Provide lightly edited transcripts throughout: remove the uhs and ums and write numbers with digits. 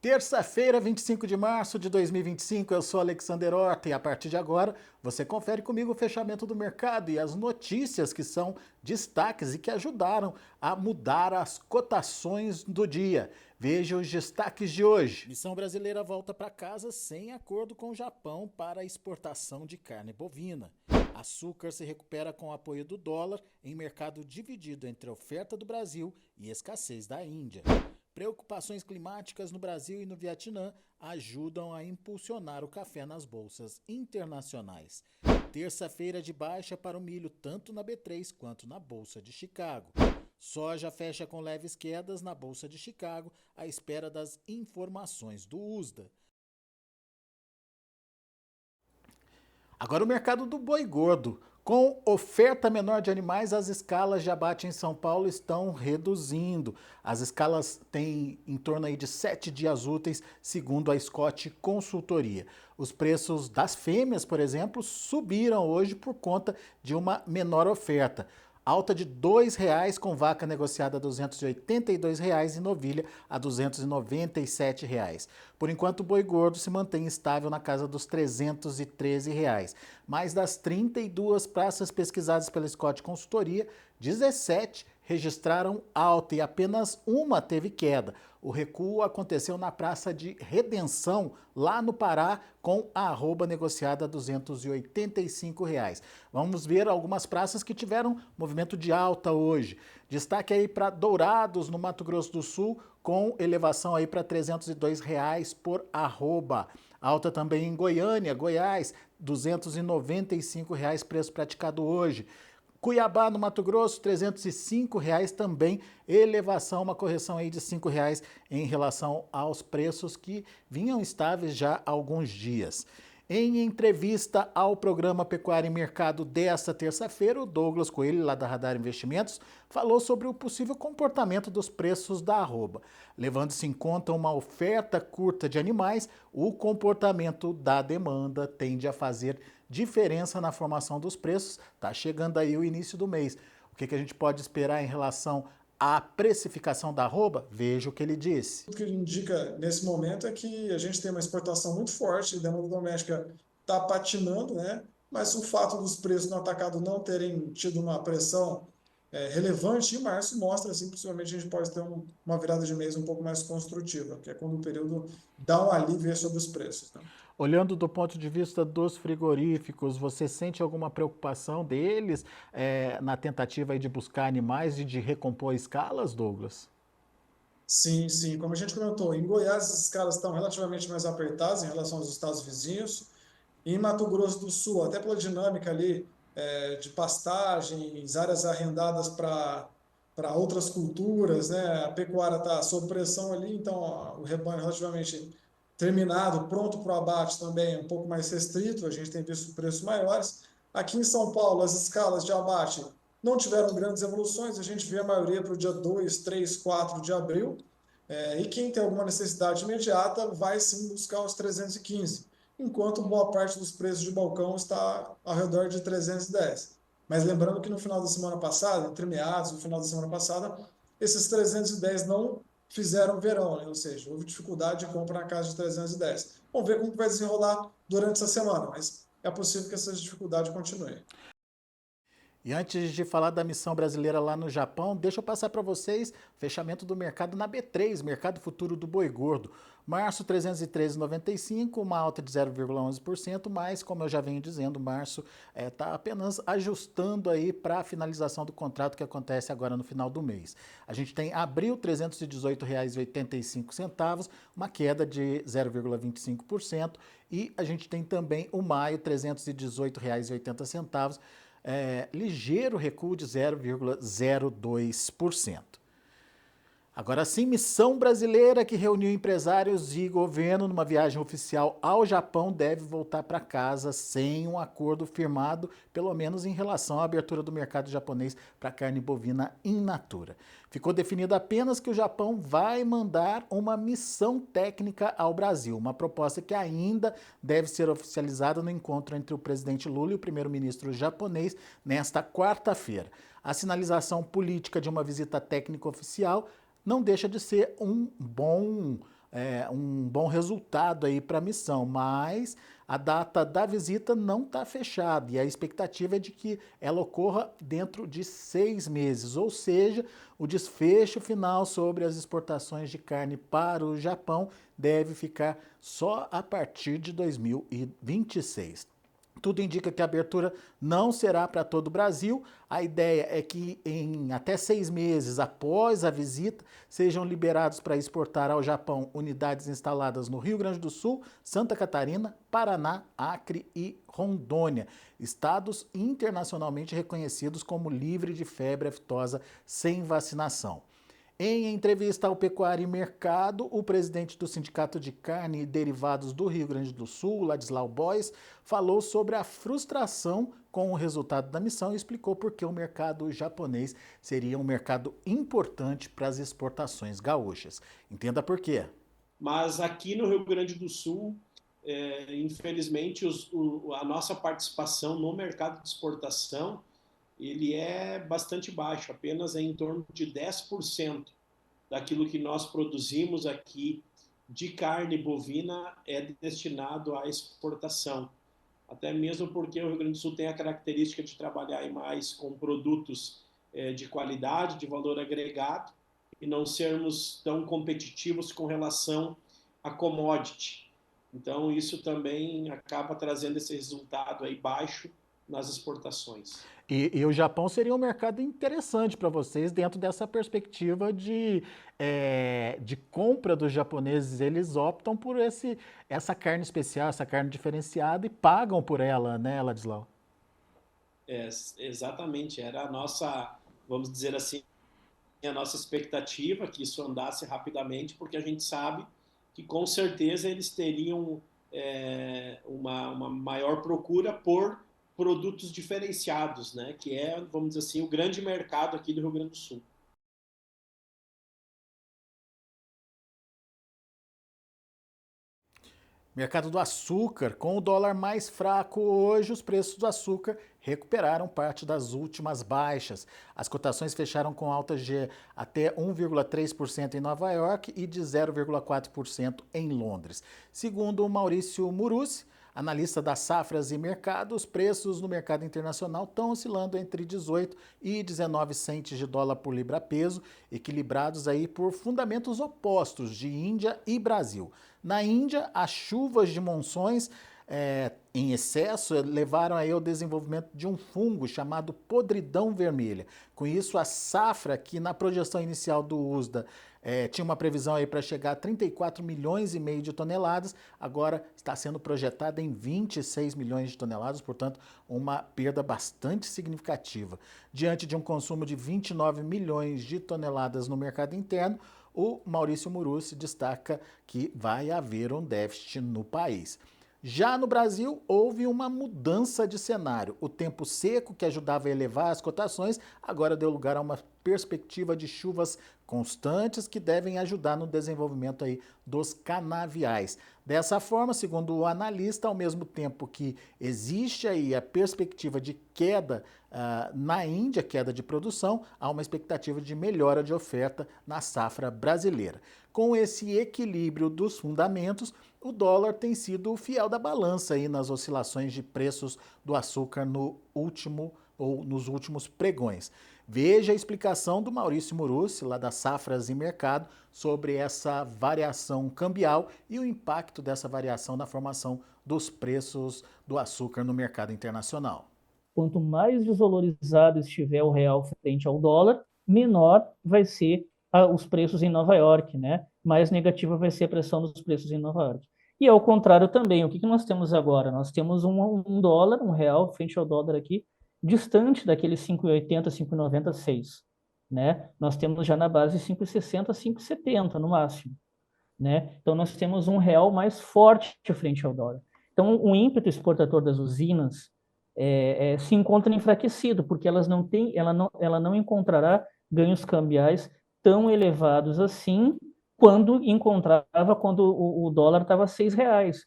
Terça-feira, 25 de março de 2025, eu sou Alexander Horta e a partir de agora você confere comigo o fechamento do mercado e as notícias que são destaques e que ajudaram a mudar as cotações do dia. Veja os destaques de hoje. Missão brasileira volta para casa sem acordo com o Japão para a exportação de carne bovina. Açúcar se recupera com o apoio do dólar em mercado dividido entre a oferta do Brasil e escassez da Índia. Preocupações climáticas no Brasil e no Vietnã ajudam a impulsionar o café nas bolsas internacionais. Terça-feira de baixa para o milho tanto na B3 quanto na Bolsa de Chicago. Soja fecha com leves quedas na Bolsa de Chicago à espera das informações do USDA. Agora o mercado do boi gordo. Com oferta menor de animais, as escalas de abate em São Paulo estão reduzindo. As escalas têm em torno aí de 7 dias úteis, segundo a Scott Consultoria. Os preços das fêmeas, por exemplo, subiram hoje por conta de uma menor oferta. Alta de R$ 2,00 com vaca negociada a R$ 282,00 e novilha a R$ 297,00. Por enquanto, o boi gordo se mantém estável na casa dos R$ 313,00. Mais das 32 praças pesquisadas pela Scott Consultoria, 17 registraram alta e apenas uma teve queda. O recuo aconteceu na Praça de Redenção, lá no Pará, com a arroba negociada a R$ 285,00. Vamos ver algumas praças que tiveram movimento de alta hoje. Destaque aí para Dourados, no Mato Grosso do Sul, com elevação aí para R$ 302,00 por arroba. Alta também em Goiânia, Goiás, R$ 295,00 preço praticado hoje. Cuiabá, no Mato Grosso, R$ 305,00 também, elevação, uma correção aí de R$ 5,00 em relação aos preços que vinham estáveis já há alguns dias. Em entrevista ao programa Pecuária e Mercado desta terça-feira, o Douglas Coelho, lá da Radar Investimentos, falou sobre o possível comportamento dos preços da arroba. Levando-se em conta uma oferta curta de animais, o comportamento da demanda tende a fazer diferença na formação dos preços. Está chegando aí o início do mês. O que a gente pode esperar em relação à precificação da arroba? Veja o que ele disse. O que ele indica nesse momento é que a gente tem uma exportação muito forte, a demanda doméstica está patinando, né? Mas o fato dos preços no atacado não terem tido uma pressão relevante em março mostra, assim, possivelmente a gente pode ter uma virada de mês um pouco mais construtiva, que é quando o período dá um alívio sobre os preços, né? Olhando do ponto de vista dos frigoríficos, você sente alguma preocupação deles na tentativa aí de buscar animais e de recompor escalas, Douglas? Sim, sim. Como a gente comentou, em Goiás as escalas estão relativamente mais apertadas em relação aos estados vizinhos. Em Mato Grosso do Sul, até pela dinâmica ali de pastagens, áreas arrendadas para outras culturas, né? A pecuária está sob pressão ali, então ó, o rebanho relativamente terminado, pronto para o abate também, um pouco mais restrito, a gente tem visto preços maiores. Aqui em São Paulo, as escalas de abate não tiveram grandes evoluções, a gente vê a maioria para o dia 2, 3, 4 de abril, e quem tem alguma necessidade imediata vai sim buscar os 315, enquanto boa parte dos preços de balcão está ao redor de 310. Mas lembrando que no final da semana passada, entre meados e no final da semana passada, esses 310 não fizeram verão, né? Ou seja, houve dificuldade de compra na casa de 310. Vamos ver como vai desenrolar durante essa semana, mas é possível que essa dificuldade continue. E antes de falar da missão brasileira lá no Japão, deixa eu passar para vocês o fechamento do mercado na B3, mercado futuro do boi gordo. Março 313,95, uma alta de 0,11%, mas como eu já venho dizendo, março está apenas ajustando aí para a finalização do contrato que acontece agora no final do mês. A gente tem abril R$ 318,85, uma queda de 0,25%, e a gente tem também o maio R$ 318,80, ligeiro recuo de 0,02%. Agora sim, missão brasileira que reuniu empresários e governo numa viagem oficial ao Japão deve voltar para casa sem um acordo firmado, pelo menos em relação à abertura do mercado japonês para carne bovina in natura. Ficou definido apenas que o Japão vai mandar uma missão técnica ao Brasil, uma proposta que ainda deve ser oficializada no encontro entre o presidente Lula e o primeiro-ministro japonês nesta quarta-feira. A sinalização política de uma visita técnica oficial não deixa de ser um bom um bom resultado aí para a missão, mas a data da visita não está fechada e a expectativa é de que ela ocorra dentro de 6 meses, ou seja, o desfecho final sobre as exportações de carne para o Japão deve ficar só a partir de 2026. Tudo indica que a abertura não será para todo o Brasil. A ideia é que em até 6 meses após a visita sejam liberados para exportar ao Japão unidades instaladas no Rio Grande do Sul, Santa Catarina, Paraná, Acre e Rondônia, estados internacionalmente reconhecidos como livre de febre aftosa sem vacinação. Em entrevista ao Pecuária e Mercado, o presidente do Sindicato de Carne e Derivados do Rio Grande do Sul, Ladislau Bois, falou sobre a frustração com o resultado da missão e explicou por que o mercado japonês seria um mercado importante para as exportações gaúchas. Entenda por quê. Mas aqui no Rio Grande do Sul, infelizmente, a nossa participação no mercado de exportação ele é bastante baixo, apenas em torno de 10% daquilo que nós produzimos aqui de carne bovina é destinado à exportação. Até mesmo porque o Rio Grande do Sul tem a característica de trabalhar mais com produtos de qualidade, de valor agregado, e não sermos tão competitivos com relação a commodity. Então, isso também acaba trazendo esse resultado aí baixo nas exportações. E o Japão seria um mercado interessante para vocês dentro dessa perspectiva de compra dos japoneses. Eles optam por essa carne especial, essa carne diferenciada e pagam por ela, né, Ladislau? Exatamente, era a nossa, vamos dizer assim, a nossa expectativa que isso andasse rapidamente, porque a gente sabe que com certeza eles teriam uma maior procura por produtos diferenciados, né? Que é, vamos dizer assim, o grande mercado aqui do Rio Grande do Sul. Mercado do açúcar. Com o dólar mais fraco hoje, os preços do açúcar recuperaram parte das últimas baixas. As cotações fecharam com altas de até 1,3% em Nova York e de 0,4% em Londres. Segundo o Maurício Murucci, analista das safras e mercados, os preços no mercado internacional estão oscilando entre 18 e 19 centes de dólar por libra-peso, equilibrados aí por fundamentos opostos de Índia e Brasil. Na Índia, as chuvas de monções em excesso levaram aí ao desenvolvimento de um fungo chamado podridão vermelha. Com isso, a safra, que na projeção inicial do USDA tinha uma previsão aí para chegar a 34 milhões e meio de toneladas, agora está sendo projetada em 26 milhões de toneladas, portanto, uma perda bastante significativa. Diante de um consumo de 29 milhões de toneladas no mercado interno, o Maurício Murucci destaca que vai haver um déficit no país. Já no Brasil, houve uma mudança de cenário. O tempo seco, que ajudava a elevar as cotações, agora deu lugar a uma perspectiva de chuvas constantes que devem ajudar no desenvolvimento aí dos canaviais. Dessa forma, segundo o analista, ao mesmo tempo que existe aí a perspectiva de queda na Índia, queda de produção, há uma expectativa de melhora de oferta na safra brasileira. Com esse equilíbrio dos fundamentos, o dólar tem sido o fiel da balança aí nas oscilações de preços do açúcar nos últimos pregões. Veja a explicação do Maurício Murucci, lá das Safras e Mercado, sobre essa variação cambial e o impacto dessa variação na formação dos preços do açúcar no mercado internacional. Quanto mais desvalorizado estiver o real frente ao dólar, menor vai ser os preços em Nova York, né? Mais negativa vai ser a pressão dos preços em Nova York. E ao contrário também, o que nós temos agora? Nós temos um dólar, um real frente ao dólar aqui, distante daquele 5,80, 5,90, 6, né? Nós temos já na base 5,60, 5,70 no máximo, né? Então nós temos um real mais forte frente ao dólar. Então o ímpeto exportador das usinas se encontra enfraquecido, porque ela não encontrará ganhos cambiais tão elevados assim quando o dólar estava R$ 6,00,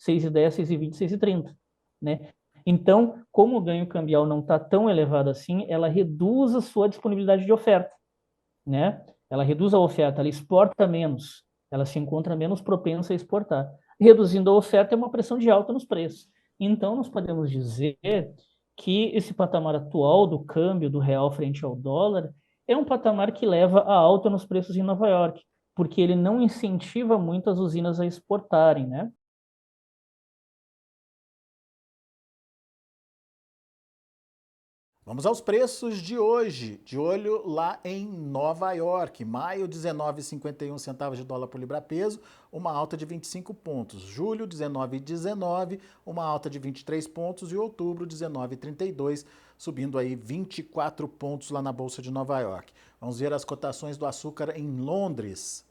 6,10, 6,20, 6,30, né? Então, como o ganho cambial não está tão elevado assim, ela reduz a sua disponibilidade de oferta, né? Ela reduz a oferta, ela exporta menos, ela se encontra menos propensa a exportar. Reduzindo a oferta é uma pressão de alta nos preços. Então, nós podemos dizer que esse patamar atual do câmbio do real frente ao dólar é um patamar que leva a alta nos preços em Nova York, porque ele não incentiva muito as usinas a exportarem, né? Vamos aos preços de hoje, de olho lá em Nova York. Maio, 19,51 centavos de dólar por libra-peso, uma alta de 25 pontos. Julho, 19,19, uma alta de 23 pontos. E outubro, 19,32, subindo aí 24 pontos lá na Bolsa de Nova York. Vamos ver as cotações do açúcar em Londres.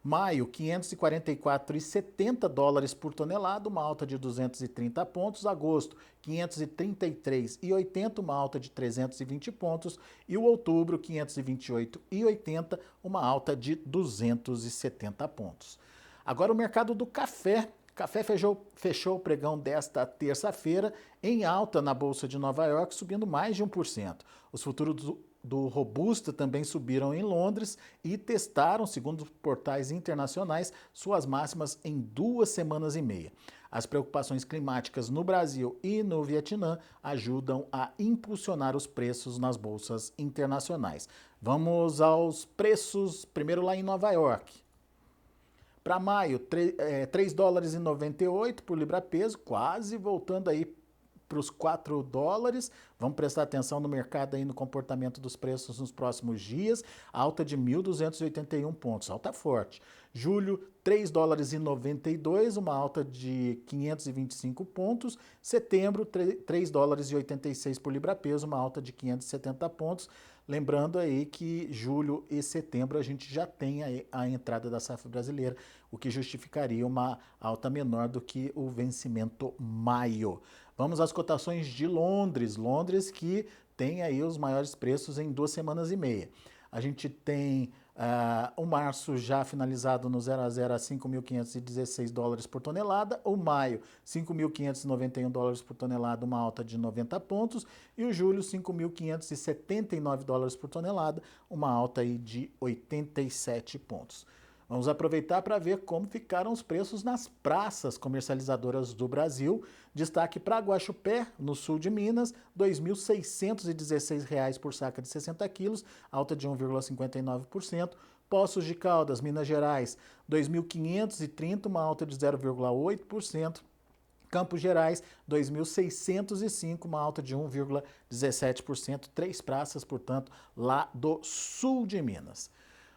Maio, 544,70 dólares por tonelada, uma alta de 230 pontos. Agosto, 533,80, uma alta de 320 pontos. E o outubro, 528,80, uma alta de 270 pontos. Agora o mercado do café. Café fechou o pregão desta terça-feira em alta na Bolsa de Nova York, subindo mais de 1%. Os futuros do Robusta também subiram em Londres e testaram, segundo portais internacionais, suas máximas em 2 semanas e meia. As preocupações climáticas no Brasil e no Vietnã ajudam a impulsionar os preços nas bolsas internacionais. Vamos aos preços, primeiro lá em Nova York. Para maio, 3 dólares e 98 por libra-peso, quase voltando aí para os 4 dólares. Vamos prestar atenção no mercado aí, no comportamento dos preços nos próximos dias. Alta de 1.281 pontos, alta forte. Julho, 3 dólares e 92, uma alta de 525 pontos. Setembro, 3 dólares e 86 por libra-peso, uma alta de 570 pontos. Lembrando aí que julho e setembro a gente já tem a entrada da safra brasileira, o que justificaria uma alta menor do que o vencimento maio. Vamos às cotações de Londres. Londres que tem aí os maiores preços em 2 semanas e meia. A gente tem o março já finalizado no 0 a 0 a 5.516 dólares por tonelada, o maio 5.591 dólares por tonelada, uma alta de 90 pontos, e o julho 5.579 dólares por tonelada, uma alta aí de 87 pontos. Vamos aproveitar para ver como ficaram os preços nas praças comercializadoras do Brasil. Destaque para Guaxupé, no sul de Minas, R$ 2.616 por saca de 60 quilos, alta de 1,59%. Poços de Caldas, Minas Gerais, R$ 2.530, uma alta de 0,8%. Campos Gerais, 2.605, uma alta de 1,17%. 3 praças, portanto, lá do sul de Minas.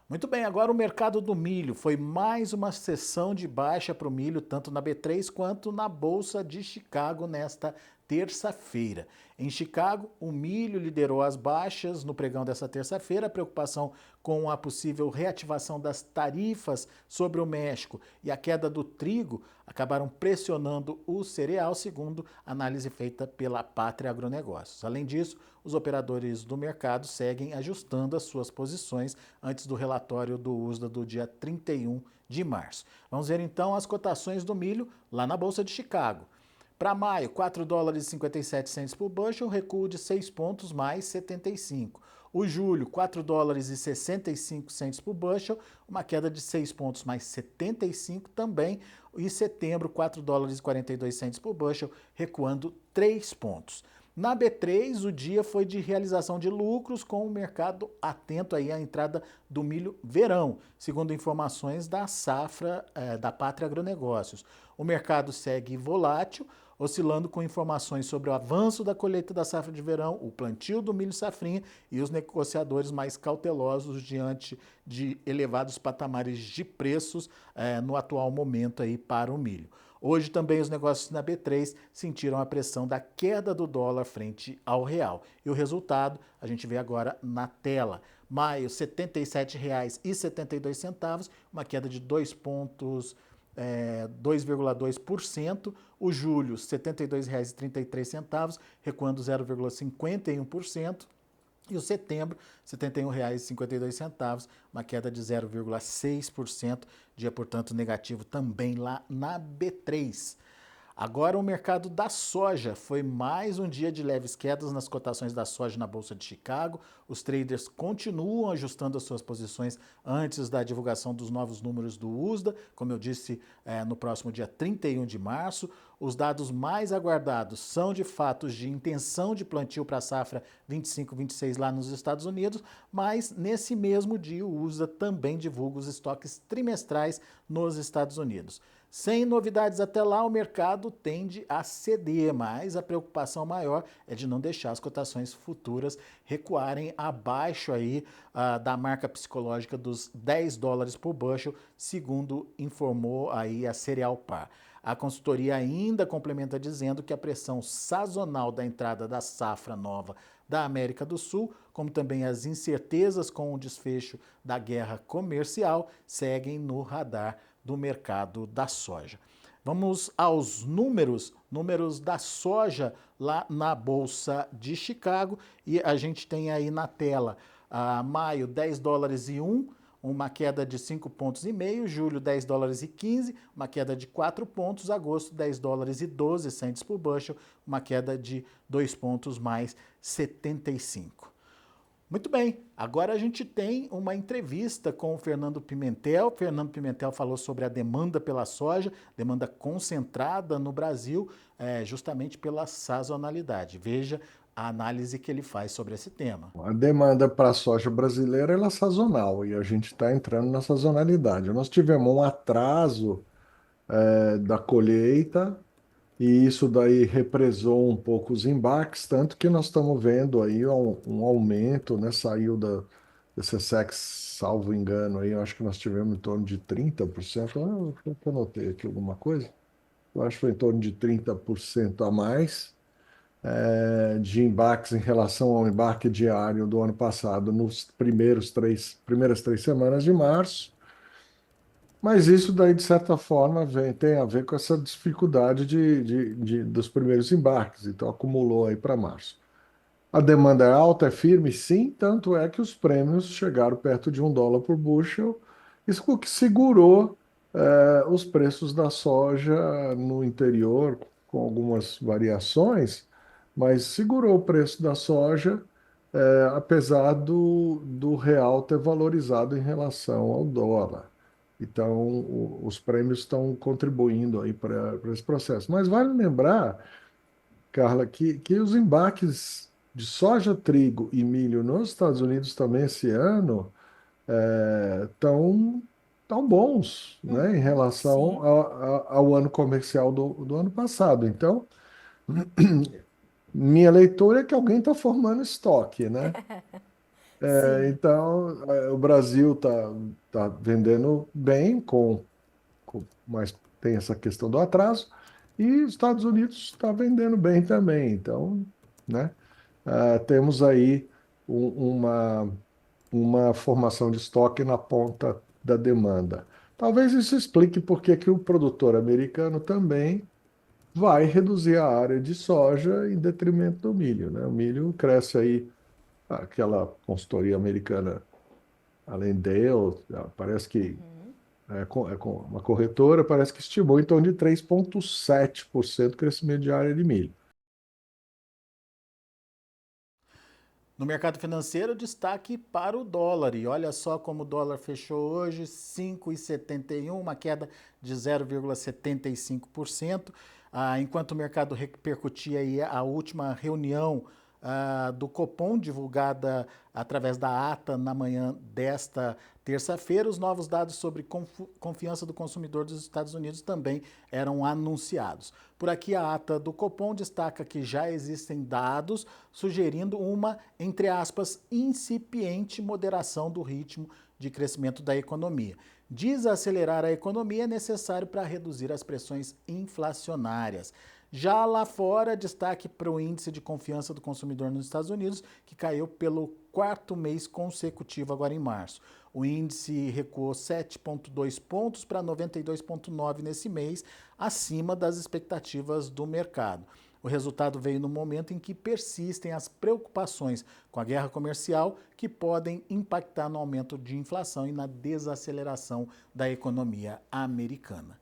Muito bem, agora o mercado do milho. Foi mais uma sessão de baixa para o milho, tanto na B3 quanto na Bolsa de Chicago nesta terça-feira. Em Chicago, o milho liderou as baixas no pregão dessa terça-feira. A preocupação com a possível reativação das tarifas sobre o México e a queda do trigo acabaram pressionando o cereal, segundo análise feita pela Pátria Agronegócios. Além disso, os operadores do mercado seguem ajustando as suas posições antes do relatório do USDA do dia 31 de março. Vamos ver então as cotações do milho lá na Bolsa de Chicago. Para maio, 4 dólares e 57 centes por bushel, recuo de 6 pontos mais 75. O julho, 4 dólares e 65 centes por bushel, uma queda de 6 pontos mais 75 também. E setembro, 4 dólares e 42 centes por bushel, recuando 3 pontos. Na B3, o dia foi de realização de lucros, com o mercado atento aí à entrada do milho verão, segundo informações da safra da Pátria Agronegócios. O mercado segue volátil, oscilando com informações sobre o avanço da colheita da safra de verão, o plantio do milho safrinha e os negociadores mais cautelosos diante de elevados patamares de preços no atual momento aí para o milho. Hoje também os negócios na B3 sentiram a pressão da queda do dólar frente ao real. E o resultado a gente vê agora na tela. Maio, R$ 77,72, uma queda de 2,2%. O julho, R$ 72,33, recuando 0,51%. E o setembro, R$ 71,52, uma queda de 0,6%, dia, portanto, negativo também lá na B3. Agora o mercado da soja, foi mais um dia de leves quedas nas cotações da soja na Bolsa de Chicago. Os traders continuam ajustando as suas posições antes da divulgação dos novos números do USDA, como eu disse, no próximo dia 31 de março. Os dados mais aguardados são de fato de intenção de plantio para a safra 25-26 lá nos Estados Unidos, mas nesse mesmo dia o USDA também divulga os estoques trimestrais nos Estados Unidos. Sem novidades até lá, o mercado tende a ceder, mas a preocupação maior é de não deixar as cotações futuras recuarem abaixo aí da marca psicológica dos $10 por bushel, segundo informou aí a Cereal Par. A consultoria ainda complementa dizendo que a pressão sazonal da entrada da safra nova da América do Sul, como também as incertezas com o desfecho da guerra comercial, seguem no radar do mercado da soja. Vamos aos números da soja lá na Bolsa de Chicago, e a gente tem aí na tela maio $10,01, uma queda de 5,5 pontos, julho $10,15, uma queda de 4 pontos, agosto $10,12 por bushel, uma queda de 2 pontos mais 75. Muito bem, agora a gente tem uma entrevista com o Fernando Pimentel. Fernando Pimentel falou sobre a demanda pela soja, demanda concentrada no Brasil, justamente pela sazonalidade. Veja a análise que ele faz sobre esse tema. A demanda para a soja brasileira ela é sazonal e a gente está entrando na sazonalidade. Nós tivemos um atraso da colheita e isso daí represou um pouco os embarques, tanto que nós estamos vendo aí um aumento, né? Saiu da SECEX, salvo engano, aí eu acho que nós tivemos em torno de 30%. Eu anotei aqui alguma coisa. Eu acho que foi em torno de 30% a mais de embarques em relação ao embarque diário do ano passado, nos primeiras três semanas de março. Mas isso daí, de certa forma, tem a ver com essa dificuldade dos primeiros embarques, então acumulou aí para março. A demanda é alta, é firme, sim, tanto é que os prêmios chegaram perto de $1 por bushel, isso que segurou os preços da soja no interior, com algumas variações, mas segurou o preço da soja, apesar do real ter valorizado em relação ao dólar. Então, os prêmios estão contribuindo aí para esse processo. Mas vale lembrar, Carla, que os embarques de soja, trigo e milho nos Estados Unidos também esse ano estão tão bons, né, em relação ao ano comercial do ano passado. Então, minha leitura é que alguém está formando estoque, né? Então, o Brasil tá vendendo bem, mas tem essa questão do atraso, e os Estados Unidos está vendendo bem também. Então, né, temos aí uma formação de estoque na ponta da demanda. Talvez isso explique por que o produtor americano também vai reduzir a área de soja em detrimento do milho, né? O milho cresce aí, aquela consultoria americana, Allendale, parece que com uma corretora, parece que estimou em torno de 3,7% crescimento de área de milho. No mercado financeiro, destaque para o dólar. E olha só como o dólar fechou hoje, 5,71, uma queda de 0,75%. Enquanto o mercado repercutia aí a última reunião do Copom, divulgada através da ata na manhã desta terça-feira, os novos dados sobre confiança do consumidor dos Estados Unidos também eram anunciados. Por aqui, a ata do Copom destaca que já existem dados sugerindo uma, entre aspas, incipiente moderação do ritmo de crescimento da economia. Desacelerar a economia é necessário para reduzir as pressões inflacionárias. Já lá fora, destaque para o índice de confiança do consumidor nos Estados Unidos, que caiu pelo quarto mês consecutivo agora em março. O índice recuou 7,2 pontos para 92,9 nesse mês, acima das expectativas do mercado. O resultado veio no momento em que persistem as preocupações com a guerra comercial, que podem impactar no aumento de inflação e na desaceleração da economia americana.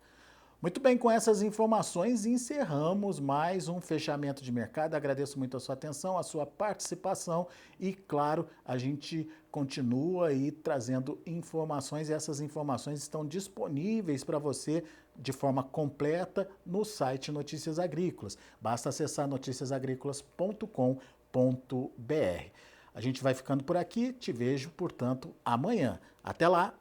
Muito bem, com essas informações encerramos mais um fechamento de mercado. Agradeço muito a sua atenção, a sua participação e, claro, a gente continua aí trazendo informações e essas informações estão disponíveis para você de forma completa no site Notícias Agrícolas. Basta acessar noticiasagricolas.com.br. A gente vai ficando por aqui, te vejo, portanto, amanhã. Até lá!